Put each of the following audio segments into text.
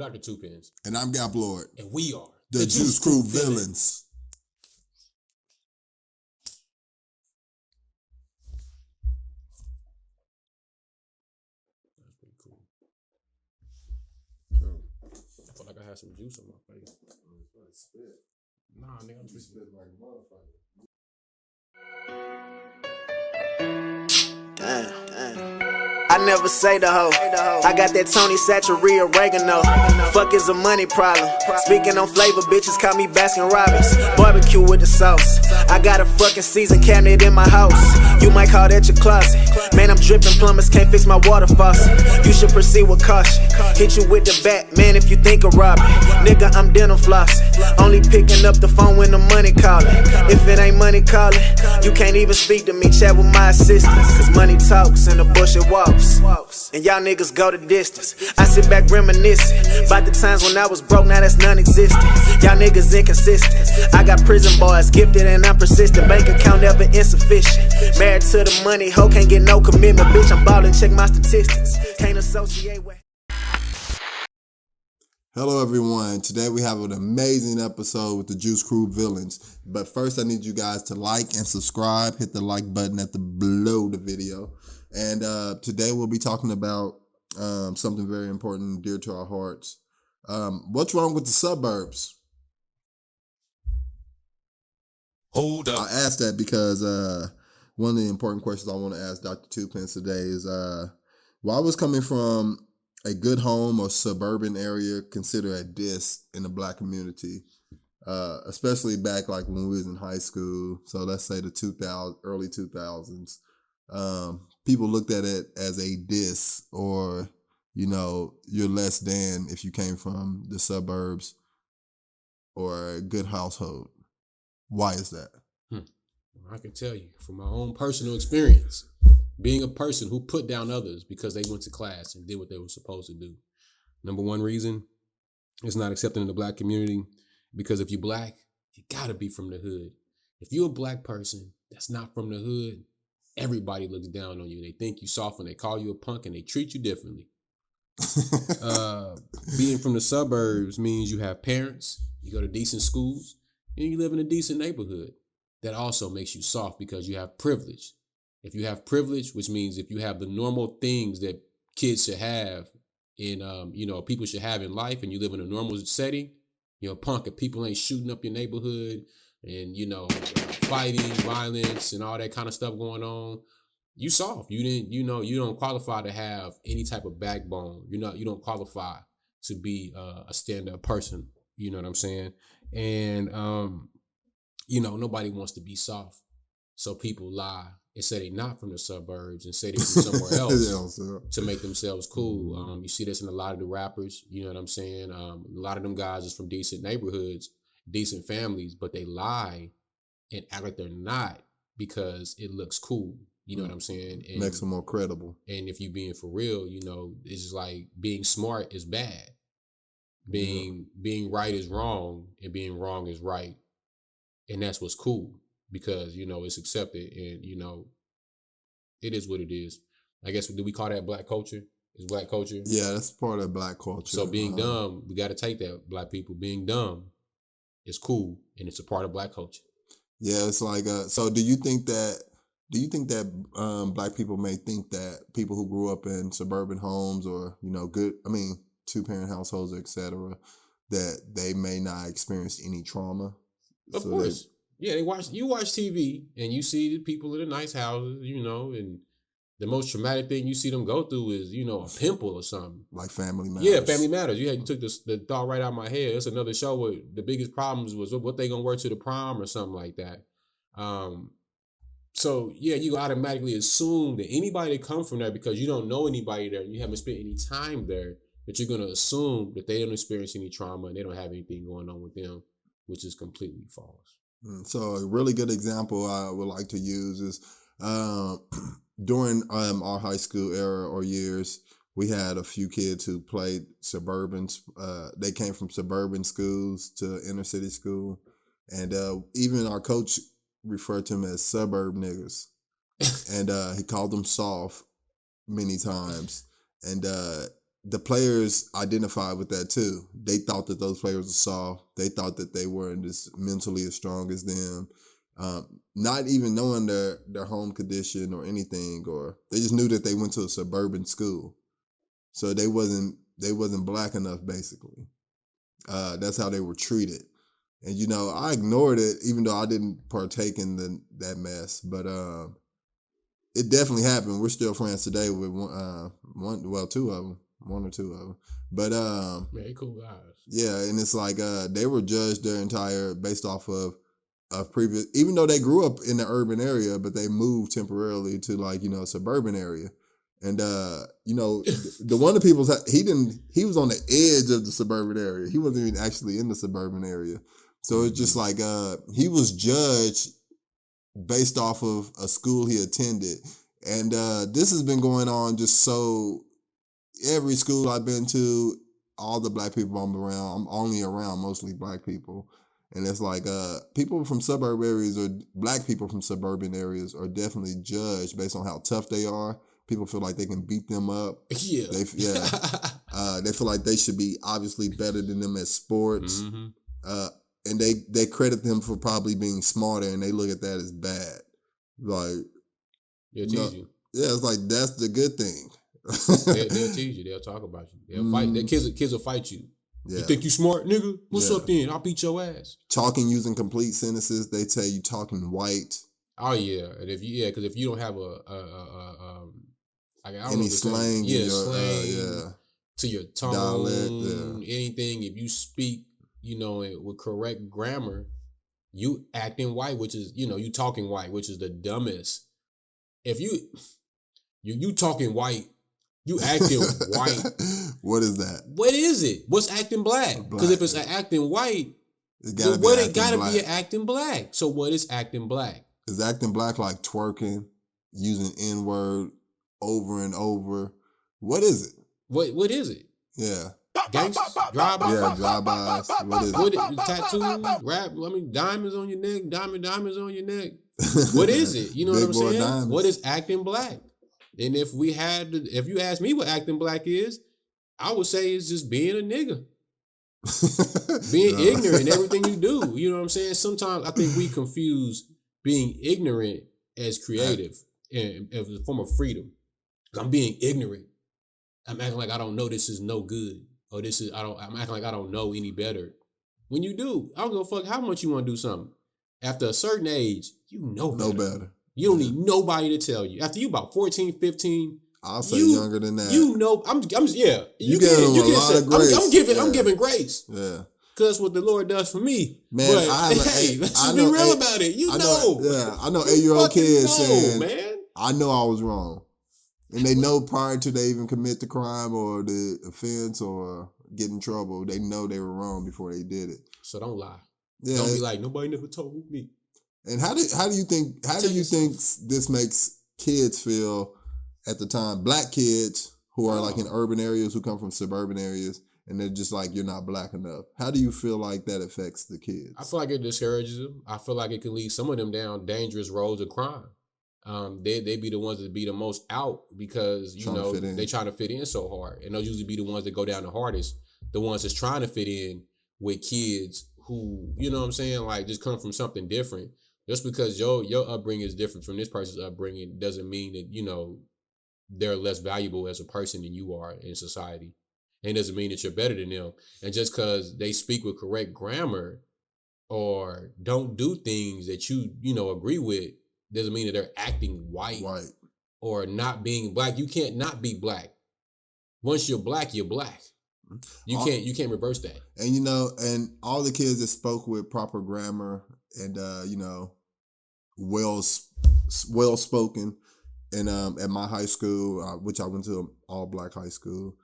Dr. Tuepenz. And I'm Gaplord. And we are the Juice Crew Villans. That's pretty cool. I feel like I had some juice on my face. Nah, nigga, I'm just spit like a motherfucker. Damn. I never say the hoe. I got that Tony Satchery oregano. Fuck is a money problem. Speaking on flavor, bitches call me Baskin Robbins. Barbecue with the sauce. I got a fucking season cabinet in my house. You might call that your closet. Man, I'm dripping, plumbers can't fix my water faucet. You should proceed with caution. Hit you with the bat, man, if you think of robbing. Nigga, I'm dental flossing. Only picking up the phone when the money calling. If it ain't money calling, you can't even speak to me. Chat with my assistant. Cause money talks and the bullshit walks. And y'all niggas go the distance. I sit back reminiscing about the times when I was broke, now that's non-existent. Y'all niggas inconsistent. I got prison boys gifted and I'm persistent. Bank account never insufficient. Married to the money, hoe can't get no commitment. Bitch, I'm ballin', check my statistics. Can't associate with. Hello everyone. Today we have an amazing episode with the Juice Crew Villans. But first I need you guys to like and subscribe. Hit the like button at the below the video. And today we'll be talking about something very important and dear to our hearts. What's wrong with the suburbs? Hold up. I asked that because one of the important questions I want to ask Dr. Tuepenz today is why was coming from a good home or suburban area considered a diss in the Black community, especially back like when we was in high school. So let's say the early 2000s. People looked at it as a diss, or, you know, you're less than if you came from the suburbs or a good household. Why is that? I can tell you from my own personal experience, being a person who put down others because they went to class and did what they were supposed to do. Number one reason, it's not accepted in the Black community, because if you're Black, you gotta be from the hood. If you're a Black person that's not from the hood, everybody looks down on you. They think you soft and they call you a punk and they treat you differently. Being from the suburbs means you have parents, you go to decent schools, and you live in a decent neighborhood. That also makes you soft because you have privilege. If you have privilege, which means if you have the normal things that kids should have in, people should have in life, and you live in a normal setting, you're a punk. If people ain't shooting up your neighborhood and, fighting, violence, and all that kind of stuff going on, you soft. You don't qualify to have any type of backbone. You don't qualify to be a stand-up person. You know what I'm saying? And, nobody wants to be soft. So people lie and say they're not from the suburbs and say they're from somewhere else to make themselves cool. You see this in a lot of the rappers. You know what I'm saying? A lot of them guys is from decent neighborhoods, decent families, but they lie and act like they're not because it looks cool. You know what I'm saying? And makes them more credible. And if you being for real, it's just like being smart is bad. Being right is wrong, and being wrong is right. And that's what's cool because, it's accepted and, it is what it is. I guess, do we call that Black culture? Is Black culture? Yeah, that's part of Black culture. So being dumb, we got to take that, Black people. Being dumb is cool and it's a part of Black culture. Yeah, it's like, so do you think that Black people may think that people who grew up in suburban homes or, two-parent households, etc., that they may not experience any trauma? Of course. You watch TV and you see the people in the nice houses, and the most traumatic thing you see them go through is, a pimple or something. Like Family Matters. Yeah, Family Matters. You took the thought right out of my head. It's another show where the biggest problems was what they gonna wear to the prom or something like that. So yeah, you automatically assume that anybody that come from there, because you don't know anybody there and you haven't spent any time there, that you're gonna assume that they don't experience any trauma and they don't have anything going on with them, which is completely false. So a really good example I would like to use is during our high school era or years, we had a few kids who played suburbans. They came from suburban schools to inner city school. And even our coach referred to them as suburb niggas. And he called them soft many times. And the players identified with that too. They thought that those players were soft. They thought that they weren't as mentally as strong as them. Not even knowing their home condition or anything, or they just knew that they went to a suburban school. So they wasn't black enough, basically. That's how they were treated. And, you know, I ignored it, even though I didn't partake in that mess. But it definitely happened. We're still friends today with two of them. One or two of them. But man, cool guys. Yeah, and it's like they were judged their entire based off of previous, even though they grew up in the urban area, but they moved temporarily to, like, you know, a suburban area. And you know, the one of the people, he was on the edge of the suburban area. He wasn't even actually in the suburban area. So it's just like he was judged based off of a school he attended. And this has been going on just so every school I've been to, all the black people I'm around, I'm only around mostly black people. And it's like people from suburb areas or black people from suburban areas are definitely judged based on how tough they are. People feel like they can beat them up. Yeah. They feel like they should be obviously better than them at sports. Mm-hmm. And they credit them for probably being smarter, and they look at that as bad. Like, they'll tease you. Yeah, it's like that's the good thing. They'll tease you. They'll talk about you. They'll fight. Their kids will fight you. Yeah. You think you smart, nigga? What's up then? I'll beat your ass. Talking using complete sentences. They tell you talking white. Oh yeah, and because if you don't have any slang, slang to your tone, dialect, anything. If you speak, you know, with correct grammar, you acting white, which is, you know, you talking white, which is the dumbest. If you talking white, you acting white. What is that? What is it? What's acting black? Because if it's acting white, it gotta be an acting black. So what is acting black? Is acting black like twerking, using N-word over and over? What is it? What is it? Yeah. Gangsters, drive-bys. Yeah, drive-bys. What is it? Tattoo, rap. I mean, diamonds on your neck, diamonds on your neck. What is it? You know what I'm saying? Diamonds. What is acting black? And if you ask me what acting black is, I would say it's just being a nigga. Being ignorant in everything you do. You know what I'm saying? Sometimes I think we confuse being ignorant as creative and as a form of freedom. I'm being ignorant. I'm acting like I don't know this is no good. Or I'm acting like I don't know any better. When you do, I don't give a fuck how much you want to do something. After a certain age, you know better. You don't need nobody to tell you. After you about 14, 15, I'll say younger than that. You know, I'm yeah. You give a lot of grace. I'm giving grace. Yeah. Cause what the Lord does for me. Man, but, let's just be real about it. I know 8-year-old kids saying, man, I know I was wrong. And they know prior to they even commit the crime or the offense or get in trouble, they know they were wrong before they did it. So don't lie. Yeah. Don't be like, nobody never told me. And how do you think this makes kids feel at the time? Black kids who are like in urban areas, who come from suburban areas, and they're just like, you're not black enough. How do you feel like that affects the kids? I feel like it discourages them. I feel like it can lead some of them down dangerous roads of crime. They be the ones that be the most out because, you know, they trying to fit in so hard. And those usually be the ones that go down the hardest. The ones that's trying to fit in with kids who, you know what I'm saying, like just come from something different. Just because your upbringing is different from this person's upbringing doesn't mean that, you know, they're less valuable as a person than you are in society. And it doesn't mean that you're better than them. And just because they speak with correct grammar or don't do things that you know, agree with, doesn't mean that they're acting white or not being black. You can't not be black. Once you're black, you're black. You can't reverse that. And you know, and all the kids that spoke with proper grammar and you know, well spoken, and at my high school, which I went to an all black high school,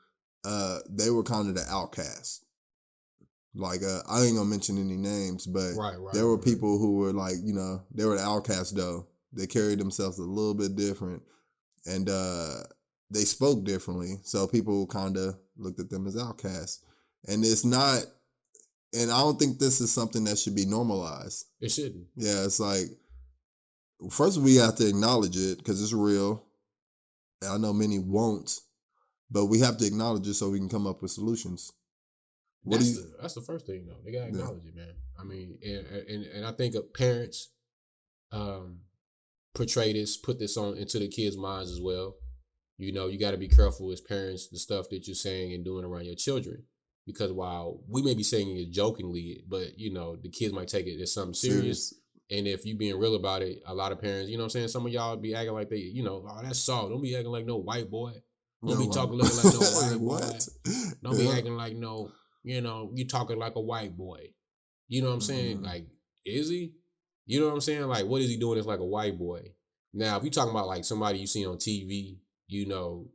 they were kind of the outcasts. Like I ain't gonna mention any names, but there were people who were like, you know, they were the outcasts though. They carried themselves a little bit different, and they spoke differently. So people kind of looked at them as outcasts, and it's not. And I don't think this is something that should be normalized. It shouldn't. Yeah, it's like, first we have to acknowledge it because it's real. I know many won't, But we have to acknowledge it so we can come up with solutions. That's the first thing though. They gotta acknowledge it, man. I mean, and I think parents put this on into the kids' minds as well. You know, you got to be careful as parents the stuff that you're saying and doing around your children, because while we may be saying it jokingly, but you know the kids might take it as something serious. And if you being real about it, a lot of parents, you know what I'm saying, some of y'all be acting like they, you know, oh, that's soft. Don't be acting like no white boy. Don't be talking looking like no white boy. Don't be acting like no, you know, you talking like a white boy. You know what I'm saying? Like, is he? You know what I'm saying? Like, what is he doing that's like a white boy? Now, if you talking about like somebody you see on TV, you know,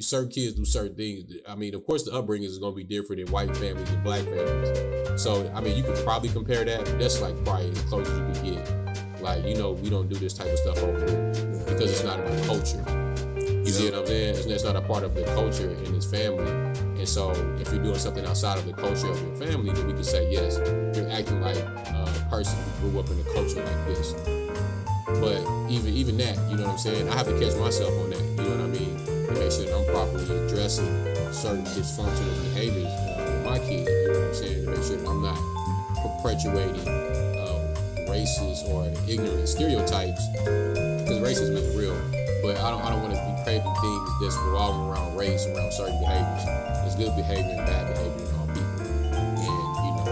certain kids do certain things. I mean, of course, the upbringing is going to be different in white families and black families. So, I mean, you could probably compare that. That's like probably as close as you could get. Like, you know, we don't do this type of stuff over here because it's not about culture. You see what I'm saying? It's not a part of the culture in his family. And so, if you're doing something outside of the culture of your family, then we can say, yes, you're acting like a person who grew up in a culture like this. But even that, you know what I'm saying? I have to catch myself on that, you know what I mean? To make sure that I'm properly addressing certain dysfunctional behaviors with my kids, you know what I'm saying? To make sure that I'm not perpetuating racist or ignorant stereotypes, because racism is real. But I don't want to be craving things that's revolving around race, around certain behaviors. There's good behavior and bad behavior in all people. And, you know,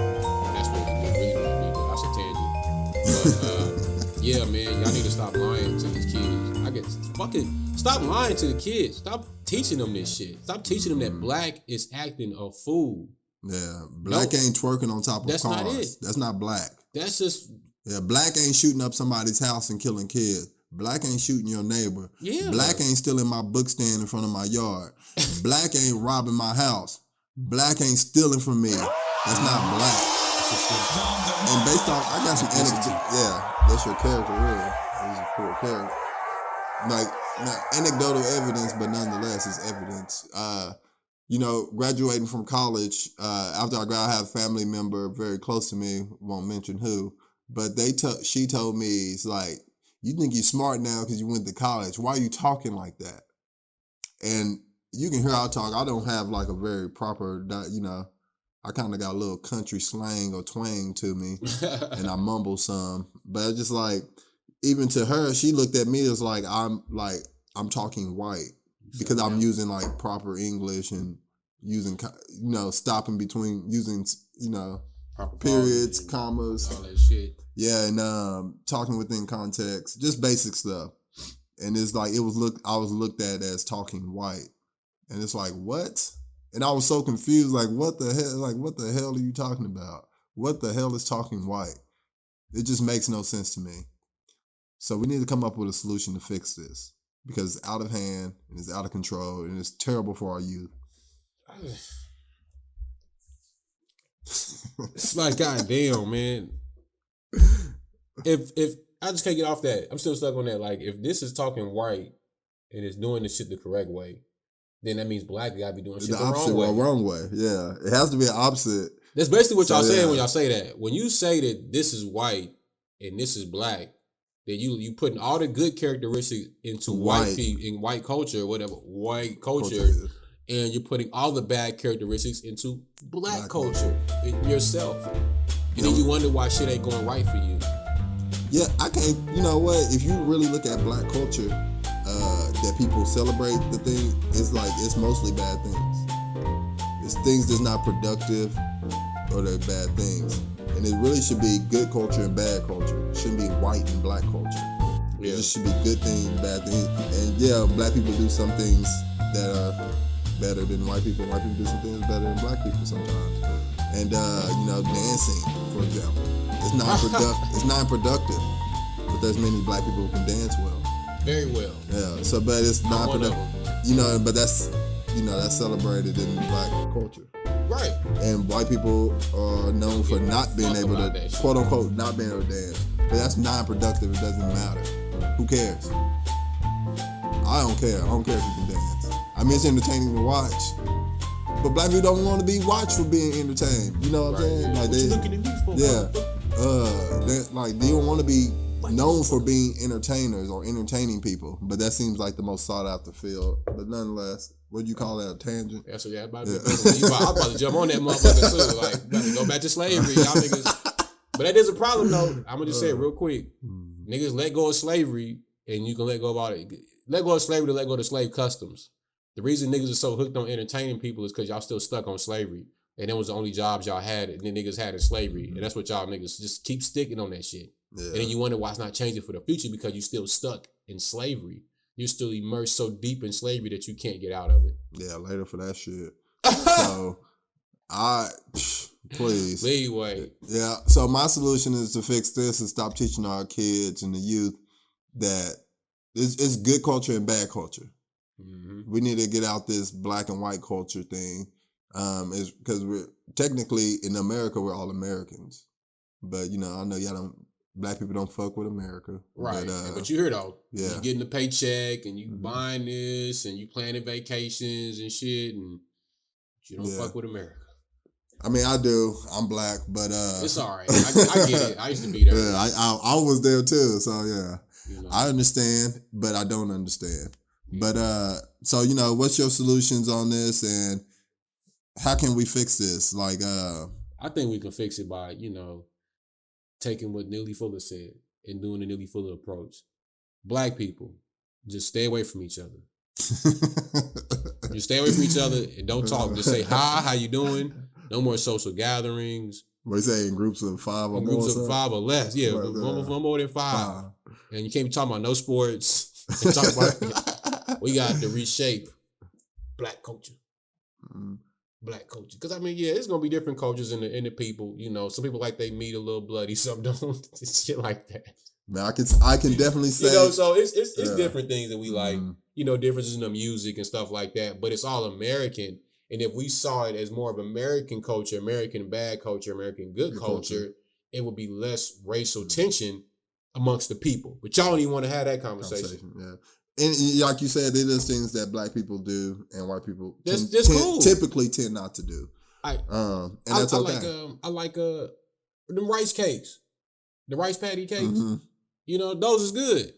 and that's what it really might be, but that's a tangent. But, yeah, man, y'all need to stop lying to these kids. Stop lying to the kids. Stop teaching them this shit. Stop teaching them that black is acting a fool. Yeah, black ain't twerking on top of that's cars. Not it. That's not black. That's just... Yeah, black ain't shooting up somebody's house and killing kids. Black ain't shooting your neighbor. Yeah. Black ain't stealing my book stand in front of my yard. Black ain't robbing my house. Black ain't stealing from me. That's not black. And based off, I got some anecdotes. Yeah, that's your character, really. That's your poor character. Like, not anecdotal evidence, but nonetheless, it's evidence. You know, graduating from college, after I have a family member very close to me, won't mention who, but she told me, it's like, you think you're smart now because you went to college. Why are you talking like that? And you can hear how I talk. I don't have like a very proper, you know, I kind of got a little country slang or twang to me and I mumble some. But it's just like, even to her, she looked at me as like I'm talking white because I'm using like proper English and using, you know, stopping between using, you know, proper periods, commas, all that shit. Yeah, and talking within context, just basic stuff. And it's like I was looked at as talking white. And it's like, what? And I was so confused, like, what the hell? Like, what the hell are you talking about? What the hell is talking white? It just makes no sense to me. So we need to come up with a solution to fix this because it's out of hand and it's out of control and it's terrible for our youth. It's like, goddamn, man. If I just can't get off that, I'm still stuck on that. Like, if this is talking white and it's doing this shit the correct way, then that means black gotta be doing shit the wrong way. Yeah, it has to be an opposite. That's basically what y'all saying when y'all say that. When you say that this is white and this is black, then you putting all the good characteristics into white people in white culture, whatever white culture, and you're putting all the bad characteristics into black culture in yourself. And then you wonder why shit ain't going right for you. Yeah, I can't, you know what, if you really look at black culture, that people celebrate the thing, it's mostly bad things. It's things that's not productive or they're bad things. And it really should be good culture and bad culture. It shouldn't be white and black culture. Yeah. It just should be good things, bad things. And yeah, black people do some things that are better than white people. White people do some things better than black people sometimes. And, you know, dancing, for example. It's non-productive, but there's many black people who can dance well. Very well. Yeah. So, but it's non-productive. You know, but that's celebrated in black culture. Right. And white people are known for not being able to, quote unquote, not being able to dance. But that's non-productive. It doesn't matter. Who cares? I don't care. I don't care if you can dance. I mean, it's entertaining to watch. But black people don't want to be watched for being entertained. You know what I'm saying? Like what you looking at me for? Yeah. Like they don't want to be known for being entertainers or entertaining people, but that seems like the most sought after field. But nonetheless, what do you call that, a tangent? Yeah, so I'm about to jump on that motherfucker too. Like, about to go back to slavery, y'all niggas. But that is a problem though. I'm gonna just say it real quick. Niggas let go of slavery, and you can let go of all it. Let go of slavery to let go of the slave customs. The reason niggas are so hooked on entertaining people is because y'all still stuck on slavery. And that was the only jobs y'all had, and then niggas had in slavery. And that's what y'all niggas just keep sticking on that shit. Yeah. And then you wonder why it's not changing for the future because you're still stuck in slavery. You're still immersed so deep in slavery that you can't get out of it. Yeah, later for that shit. So, please. Leeway. Yeah, so my solution is to fix this and stop teaching our kids and the youth that it's good culture and bad culture. Mm-hmm. We need to get out this black and white culture thing. Is because we're technically in America, we're all Americans, but you know, I know black people don't fuck with America, right? But you hear though, yeah, you getting the paycheck and you buying this and you planning vacations and shit, and you don't fuck with America. I mean, I do. I'm black, but it's all right. I get it. I used to be there. Yeah, I was there too. So yeah, you know. I understand, but I don't understand. Yeah. But so you know, what's your solutions on this and how can we fix this? Like, I think we can fix it by, you know, taking what Neely Fuller said and doing the Neely Fuller approach. Black people, just stay away from each other. Just stay away from each other and don't talk. Just say, hi, how you doing? No more social gatherings. What you say, in groups of 5 or more? Groups of 5 or less. Yeah, one more than 5. And you can't be talking about no sports. And talk about, we got to reshape black culture. Mm-hmm. Black culture, because I mean, yeah, it's gonna be different cultures in the people. You know, some people like they meat a little bloody, some don't. Shit like that. Man, I can definitely say, you know, so it's different things that we like. You know, differences in the music and stuff like that. But it's all American, and if we saw it as more of American culture, American bad culture, American good culture, it would be less racial tension amongst the people. But y'all don't even want to have that conversation. Yeah. And like you said, there's things that black people do and white people cool. typically tend not to do. And that's okay. I like the rice cakes, the rice patty cakes. Mm-hmm. You know, those is good.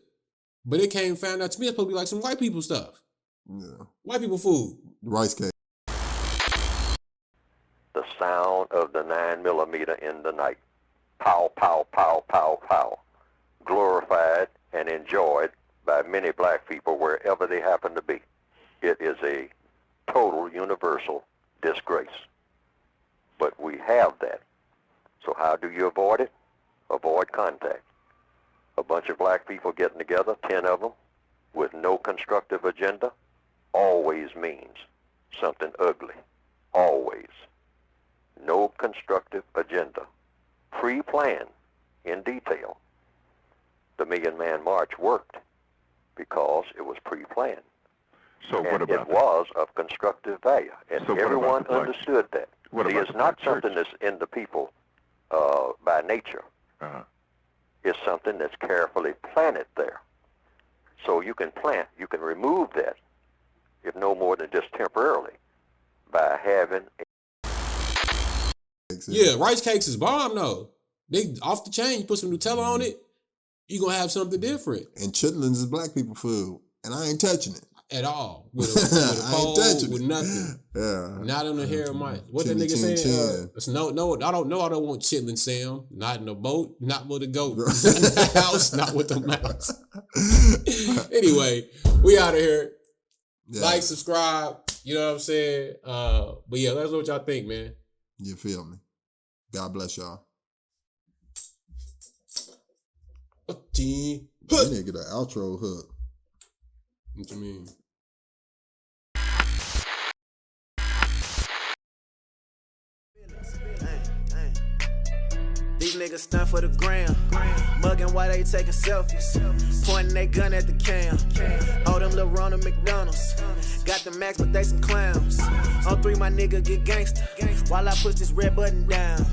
But it found out to me it's supposed to be like some white people stuff. Yeah. White people food. Rice cake. The sound of the 9mm in the night. Pow, pow, pow, pow, pow. Glorified and enjoyed by many black people wherever they happen to be. It is a total universal disgrace. But we have that. So how do you avoid it? Avoid contact. A bunch of black people getting together, 10 of them, with no constructive agenda, always means something ugly. Always. No constructive agenda. Pre-planned in detail. The Million Man March worked because it was pre-planned. So what about it was of constructive value, and so everyone understood that. See, it's not something that's in the people by nature. Uh-huh. It's something that's carefully planted there. So you can remove that, if no more than just temporarily, by having Yeah, rice cakes is bomb though. They off the chain, you put some Nutella on it, you're going to have something different. And chitlins is black people food. And I ain't touching it. At all. With a pole, with nothing. Yeah. Not on the hair of my... What that nigga saying? I don't want chitlin, Sam. Not in a boat, not with a goat. In the house, not with the mouse. Anyway, we out of here. Yeah. Like, subscribe. You know what I'm saying? But yeah, let us know what y'all think, man. You feel me? God bless y'all. You need to get an outro hook. What you mean? These niggas stunt for the gram. Mugging while they taking selfies. Pointing they gun at the cam. All them little Ronald McDonald's. Got the max, but they some clowns. On 3, my nigga get gangster. While I push this red button down.